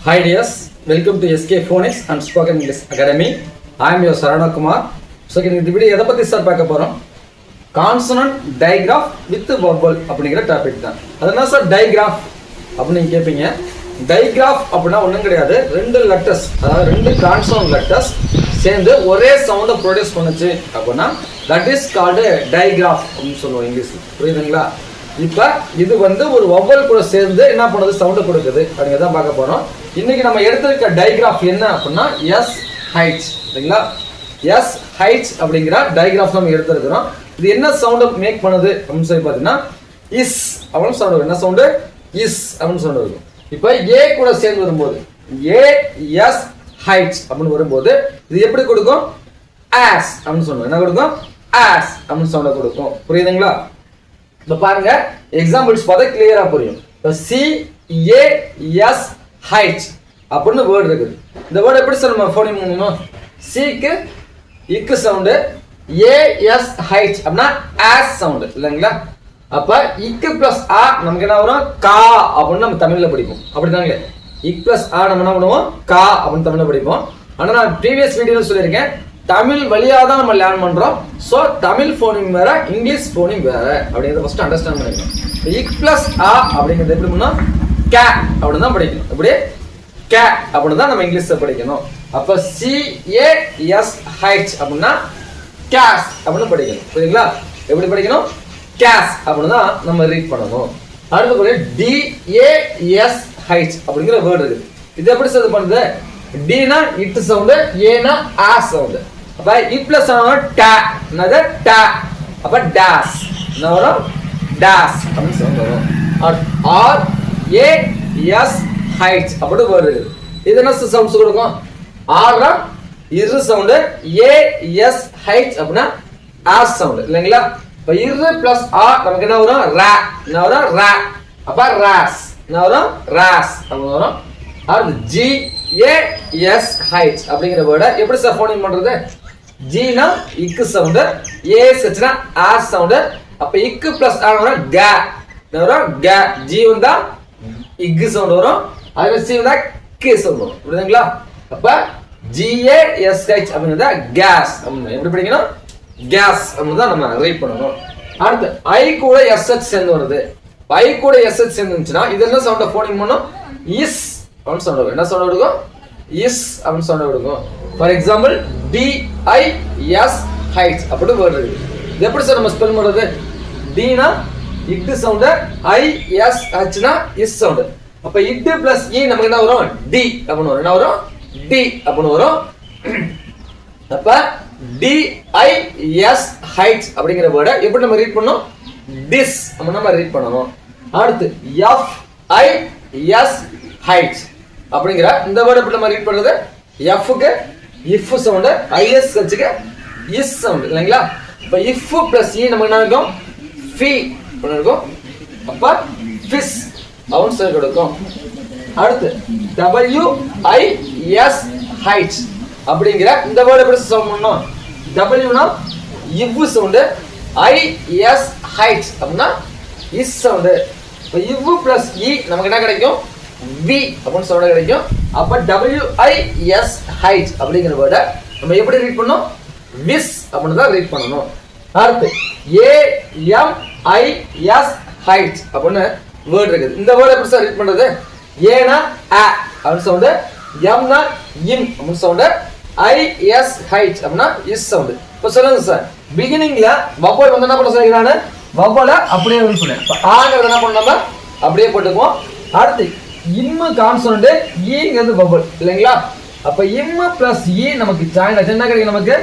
Hi dears, welcome to SK Phonics and Spoken English Academy. I am your Sarana Kumar. So இந்த video எதை பத்தி sir பார்க்க போறோம்? Consonant digraph with vowel அப்படிங்கிற topic தான். அது என்ன சார் digraph அப்படின்னு கேட்பீங்க. digraph அப்படின்னா ஒண்ணும் கிடையாது, ரெண்டு லெட்டர்ஸ், அதாவது ரெண்டு கான்சோனன்ட் லெட்டர்ஸ் சேர்ந்து ஒரே சவுண்டை ப்ரொடியூஸ் பண்ணுச்சு அப்படின்னா தட் இஸ் கால்டு digraph அப்படின்னு சொல்லுவோம் இங்கிலீஷ்ல. புரியுதுங்களா? இப்போ இது ஒரு வவ்வல் கூட சேர்ந்து என்ன பண்ணுது, சவுண்டை கொடுக்குது அப்படிங்கிறத பார்க்க போறோம். இன்னைக்கு நம்ம எடுத்திருக்க டைகிராஃப் என்ன அப்படின்னா எஸ் ஹைச், சரிங்களா? எஸ் ஹைச் அப்படிங்கிற டைகிராஃப் நம்ம எடுத்திருக்கிறோம். இது என்ன சவுண்டை மேக் பண்ணுது அப்படின்னு சொல்லி பார்த்தீங்கன்னா இஸ் அப்படின்னு சவுண்ட். என்ன சவுண்டு? இஸ் அப்படின்னு சவுண்ட் இருக்கும். இப்போ ஏ கூட சேர்ந்து வரும்போது ஏ எஸ் ஹைச் அப்படின்னு வரும்போது இது எப்படி கொடுக்கும்? ஆஸ் அப்படின்னு சொல்லுவோம். என்ன கொடுக்கும்? ஆஸ் அப்படின்னு சவுண்டை கொடுக்கும். புரியுதுங்களா? இப்போ பாருங்க, எக்ஸாம்பிள்ஸ் பார்த்தா கிளியரா புரியும். இப்போ சி ஏ எஸ் ஹைச் அப்படின்னு வேர்டு இருக்குது. இந்த வேர்டு எப்படி சார் நம்ம ஃபோனிங் பண்ணணும்? சிக்கு இக்கு சவுண்டு, ஏ எஸ் ஹைச் அப்படின்னா ஆஸ் சவுண்டு இல்லைங்களா? அப்ப இக்கு பிளஸ் ஆ நமக்கு என்ன வரும்? கா அப்படின்னு நம்ம தமிழ்ல படிப்போம். அப்படிதாங்களே, இக் பிளஸ் ஆ நம்ம என்ன பண்ணுவோம்? கா அப்படின்னு தமிழ்ல படிப்போம். ஆனா நான் ப்ரீவியஸ் வீடியோல சொல்லியிருக்கேன், தமிழ் வழியா தான் நம்ம லேர்ன் பண்றோம். ஸோ தமிழ் ஃபோனிங் வேற, இங்கிலீஷ் ஃபோனிங் வேற அப்படிங்கிறத ஃபர்ஸ்ட் அண்டர்ஸ்டாண்ட் பண்ணிக்கணும். இக் பிளஸ் ஆ அப்படிங்கிறது எப்படி பண்ணா கே அப்படின்னு தான் படிக்கணும். இப்படி கே அப்படின்னு தான் நம்ம இங்கிலீஷ்ல படிக்கணும். அப்ப சி ஏ எஸ் ஹைச் அப்படின்னா கேஸ் அப்படின்னு படிக்கணும். புரியுங்களா? எப்படி படிக்கணும்? கேஸ் அப்படின்னு தான் நம்ம ரீட் பண்ணணும். அடுத்தபடி டி ஏ எஸ் ஹைச் அப்படிங்கிற வேர்டு இருக்கு. இது எப்படி சார் பண்ணுது? டினா இட் சவுண்டு, ஏனா ஆ சவுண்டு. அப்ப இ பிளஸ் டா, என்னது? டா. அப்ப டாஸ் என்ன வரும்? டாஸ் அப்படின்னு சவுண்ட் வரும். ஆர் ஏ எஸ் ஹைட்ஸ் அப்படி வருது. இது என்ன சவுண்ட்ஸ் கொடுக்கும்? ஆர் இரு சவுண்டு, ஏ எஸ் ஹைட்ஸ் அப்படின்னா ஆஸ் சவுண்ட் இல்லைங்களா? இப்ப இரு பிளஸ் ஆ நமக்கு என்ன வரும்? ரா. என்ன வரும்? ரா. அப்ப ராஸ் என்ன வரும்? ராஸ் அப்படின்னு வரும். அடுத்து ஜி ஏ எஸ் ஹைட்ஸ் அப்படிங்கிற வேர்டை எப்படி சார் ஃபோனிங் பண்றது? ஜினா இக்கு சவுண்டு, ஏ சச்சுனா ஆஸ் சவுண்டு. அப்ப இக்கு பிளஸ் ஆ வரும் கா. என்ன வரும்? கா. ஜி வந்தா இக்கு சவுண்ட் வரும், அதுல சி வந்தா கே சவுண்ட் வரும். புரியுதுங்களா? அப்ப GASH அப்படிங்கறத கேஸ் அப்படின்னு எப்படி படிக்கணும்? கேஸ் அப்படின்னு தான் நம்ம ரைட் பண்ணணும். அடுத்து ஐ கூட SH சேர்ந்து வருது. ஐ கூட SH சேர்ந்து இருந்துச்சுன்னா இது என்ன சவுண்ட ஃபோனிங் பண்ணும்? இஸ் அப்படின்னு சவுண்ட் வரும். என்ன சவுண்ட் கொடுக்கும்? இஸ் அப்படின்னு சவுண்ட் கொடுக்கும். ஃபார் எக்ஸாம்பிள் DIS ஹைட்ஸ் அப்படி வேர்டு இருக்கு. இது எப்படி சார் நம்ம ஸ்பெல் பண்றது? Tina it sound, ISHனா is sound. அப்ப இட் பிளஸ் இ நமக்கு என்ன வரும்? டி அப்படின்னு வரும். என்ன வரும்? டி அப்படின்னு வரும். அப்ப DIS ஹைட்ஸ் அப்படிங்கிற வேர்டை எப்படி நம்ம ரீட் பண்ணணும்? டிஸ் அப்படின்னு நம்ம ரீட் பண்ணணும். அடுத்து FIS ஹைட்ஸ் அப்படிங்கிற இந்த வேர்டை எப்படி நம்ம ரீட் பண்றது? எஃப்க்கு இஃப் சவுண்ட், ஐஎஸ் கட்சிக்கு இஸ் சவுண்ட் இல்லைங்களா? இப்ப இஃப் பிளஸ் இ நமக்கு என்ன இருக்கும்? ஃபி இருக்கும். அப்ப ஃபிஷ் அப்படின்னு சொல்லி கொடுக்கும். அடுத்து WIS ஹைட்ஸ் அப்படிங்கிற இந்த வேர்டை எப்படி சவுண்ட் பண்ணணும்? டபிள்யூனா இவ் சவுண்டு, IS ஹைட்ஸ் அப்படின்னா இஸ் சவுண்டு. இப்போ இவ் பிளஸ் இ நமக்கு என்ன கிடைக்கும்? வி அப்படின்னு சவுண்ட் கிடைக்கும். அப்ப WIS ஹைட்ஸ் அப்படிங்கிற வேர்டை நம்ம எப்படி ரீட் பண்ணணும்? விஸ் அப்படின்னு தான் ரீட் பண்ணணும். அடுத்து AMIS ஹைட்ஸ் அப்படின்னு வேர்ட் இருக்குது. இந்த வேர்ட் எப்படி சார் ரீட் பண்றது? ஏனா அ அப்படின்னு சவுண்ட், எம்னா இம் அப்படின்னு சவுண்ட், IS ஹைட்ஸ் அப்படின்னா இஸ் சவுண்ட். இப்போ சொல்லுங்க சார், பிகினிங்ல வவ்வல் என்ன பண்ண சொல்லிக்கிறானு? வவ்வல அப்படியே சொன்னேன். இப்போ ஆங்கிறது என்ன பண்ண நம்ம அப்படியே போட்டுக்குவோம். அடுத்து இம்மு கான்சோனன்ட், ஈங்கிறது வவ்வல் இல்லைங்களா? அப்ப இம்மு பிளஸ் இ நமக்கு ஜாயின் ஆச்சு, என்ன கிடைக்கும் நமக்கு?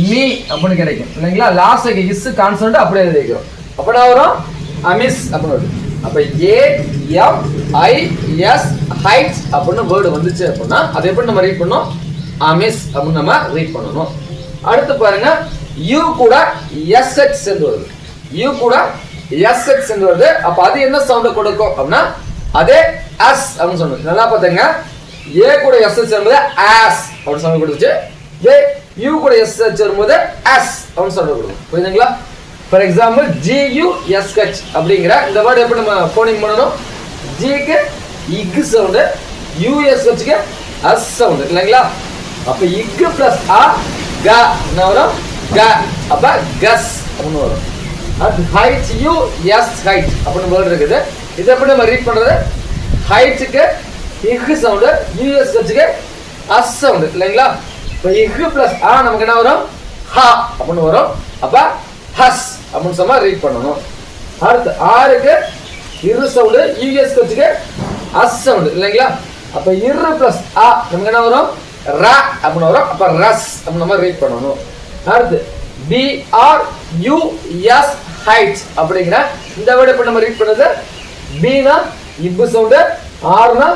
மீ அப்படின்னு கிடைக்கும் இல்லைங்களா? லாஸ்ட் இஸ் கான்சோனன்ட் அப்படியே எழுதிக்கிறோம். அப்ப என்ன வரும்? அமிஸ் அப்படின்னு வருது. அப்ப AMIS ஹைட்ஸ் அப்படின்னு வேர்டு வந்துச்சு அப்படின்னா அதை எப்படி நம்ம ரீட் பண்ணணும்? அமிஸ் அப்படின்னு நம்ம ரீட் பண்ணணும். அடுத்து பாருங்க, யூ கூட SH சேர்ந்து வருது. யூ கூட SH சேர்ந்து வருது. அப்ப அது என்ன சவுண்ட கொடுக்கும் அப்படின்னா அதே அஸ் அப்படின்னு சொல்லுங்க. நல்லா பாத்துங்க, ஏ கூட SH சேரும்போது ஆஸ் அப்படின்னு சவுண்ட் கொடுத்துச்சு. யூ கூட SH சேரும்போது அஸ் அப்படின்னு சவுண்ட் கொடுக்கும். புரியுதுங்களா? ஃபார் எக்ஸாம்பிள் GUSH அப்படிங்கிற இந்த வேர்டு எப்படி நம்ம ஃபோனிங் பண்ணணும்? ஜிக்கு இக் சவுண்டு, யூஎஸ் வச்சுக்க அஸ் சவுண்ட் இல்லைங்களா? அப்ப இக்கு பிளஸ் ஆ க என்ன வரும்? க. அப்ப கஸ் அப்படின்னு வரும். அது ஹைட் யூ எஸ் ஹைட் அப்படின்னு வேர்டு இருக்குது. இது எப்படி நம்ம ரீட் பண்றது? ஹைட்டுக்கு இக்கு சவுண்டு, யூஎஸ் வச்சுக்க அஸ் சவுண்டு இல்லைங்களா? இப்போ இக்கு பிளஸ் ஆ நமக்கு என்ன வரும்? ஹா அப்படின்னு வரும். அப்ப ஹஸ் அப்படின்னு சொன்னா ரீட் பண்ணணும். அடுத்து ஆருக்கு இரு சவுண்டு, யூஎஸ் வச்சுக்க அஸ் சவுண்டு இல்லைங்களா? அப்ப இரு பிளஸ் ஆ நமக்கு என்ன வரும்? ர அப்படின்னு வரும். அப்ப ரஸ் அப்படின்னு நம்ம ரீட் பண்ணணும். அடுத்து P R U S height அப்படிங்கிற இந்த வேர்டு இப்ப நம்ம ரீட் பண்ணது. பீனா இப்பு சவுண்டு, ஆர்னா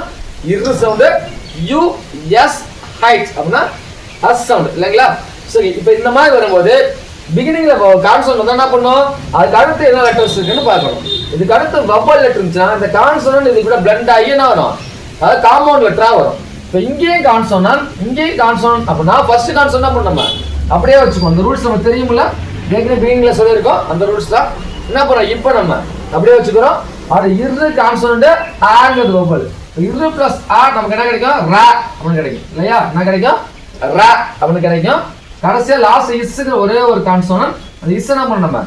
இரு சவுண்டு, யூ எஸ் ஹைட் அப்படின்னா அஸ் சவுண்டு இல்லைங்களா? சரி, இப்போ இந்த மாதிரி வரும்போது பிகினிங்ல கான்சோனன்ட் வந்தா என்ன பண்ணும்? அதுக்கு அடுத்து என்ன லெட்டர்ஸ் இருக்குன்னு பார்க்கணும். இதுக்கு அடுத்து வவ்வல் லெட்டர் இருந்துச்சுன்னா இந்த கான்சோனன்ட் இது கூட பிளண்ட் ஆகி என்ன வரும்? அது காம்பவுண்ட் லெட்டரா வரும். இப்போ இங்கேயும் கான்சோனன்ட் இங்கேயும் கான்சோனன்ட் அப்படின்னா ஃபர்ஸ்ட் கான்சோனன்ட் என்ன பண்ணணும்? நம்ம அப்படியே வச்சுக்கணும். அந்த ரூல்ஸ் நம்ம தெரியுமில்ல, ஏற்கனவே பிகினிங்ல சொல்லியிருக்கோம். அந்த ரூல்ஸ் தான் என்ன பண்ணுறோம்? இப்போ நம்ம அப்படியே வச்சுக்கிறோம். அது இரு கான்சோனன்ட் ஆங்கிறது வவ்வல். இரு பிளஸ் ஆ நமக்கு என்ன கிடைக்கும்? ரா அப்படின்னு கிடைக்கும் இல்லையா? என்ன கிடைக்கும்? ரா அப்படின்னு கிடைக்கும். கடைசியா லாஸ்ட் இஸ்க்கு ஒரே ஒரு கான்சோனன்ட், அந்த இஸ் என்ன பண்ண நம்ம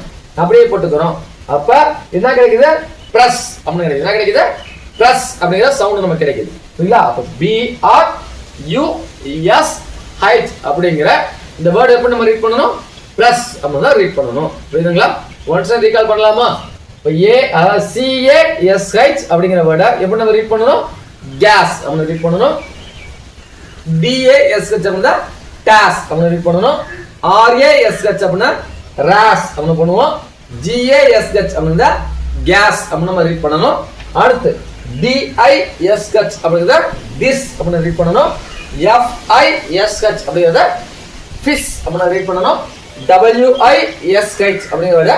அப்படியே போட்டுக்கிறோம். அப்ப என்ன கிடைக்குது? பிளஸ் அப்படின்னு கிடைக்குது. என்ன கிடைக்குது? பிளஸ் அப்படிங்கிற சவுண்ட் நமக்கு கிடைக்குது சரிங்களா? அப்ப P R U S height அப்படிங்கிற இந்த வேர்டு எப்படி நம்ம ரீட் பண்ணணும்? பிளஸ் அப்படின்னு தான் ரீட் பண்ணணும். புரியுதுங்களா? ஒன்ஸ் ரீகால் பண்ணலாமா? இப்போ ஏ சிஏ எஸ் ஹைட் அப்படிங்கிற வேர்டை எப்படி நம்ம ரீட் பண்ணணும்? கேஸ் அப்படின்னு ரீட் பண்ணணும். டிஏஎஸ் ஹெச் அப்படின்னா டாஸ் அப்படின்னு ரீட் பண்ணணும். ஆர்ஏஎஸ் ஹெச் அப்படின்னா ராஸ் அப்படின்னு பண்ணுவோம். ஜிஏஎஸ்ஹெச் அப்படின்னா கேஸ் அப்படின்னு நம்ம ரீட் பண்ணணும். அடுத்து டிஐஎஸ்ஹெச் அப்படிங்கிறத திஸ் அப்படின்னு ரீட் பண்ணணும். எஃப்ஐஎஸ்ஹெச் அப்படிங்கிறத ஃபிஷ் அப்படின்னு ரீட் பண்ணணும். டபிள்யூஐஎஸ்ஹெச் அப்படிங்கிறத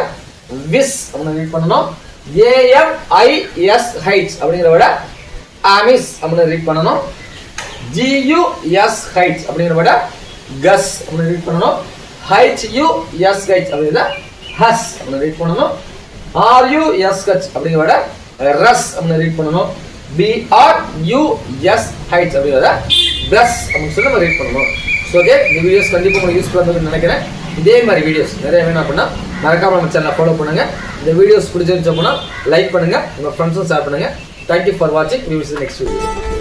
விஸ் அப்படின்னு ரீட் பண்ணணும். ஏஎம்ஐஎஸ்ஹெச் அப்படிங்கிறத அமிஸ் அப்படின்னு ரீட் பண்ணணும். GUSH அப்படிங்கிற வேர்டை கஸ் அப்படின்னு ரீட் பண்ணணும். HUSH அப்படிங்கிறத ஹஸ் அப்படின்னு ரீட் பண்ணணும். RUSH அப்படிங்கிற வேர்டை ரஸ் அப்படின்னு ரீட் பண்ணணும். BRUSH அப்படிங்கிறத பிரஸ் அப்படின்னு சொல்லி நம்ம ரீட் பண்ணணும். ஸோ ஓகே, இந்த வீடியோஸ் கண்டிப்பாக உங்களுக்கு யூஸ்ஃபுல்லாக இருந்ததுன்னு நினைக்கிறேன். இதே மாதிரி வீடியோஸ் நிறைய வேணும் அப்படின்னா மறக்காம நம்ம சேனலை ஃபாலோ பண்ணுங்க. இந்த வீடியோஸ் பிடிச்சிருந்துச்சு அப்படின்னா லைக் பண்ணுங்க, உங்க ஃப்ரெண்ட்ஸும் ஷேர் பண்ணுங்க. தேங்க்யூ ஃபார் வாட்சிங். We will see you next video.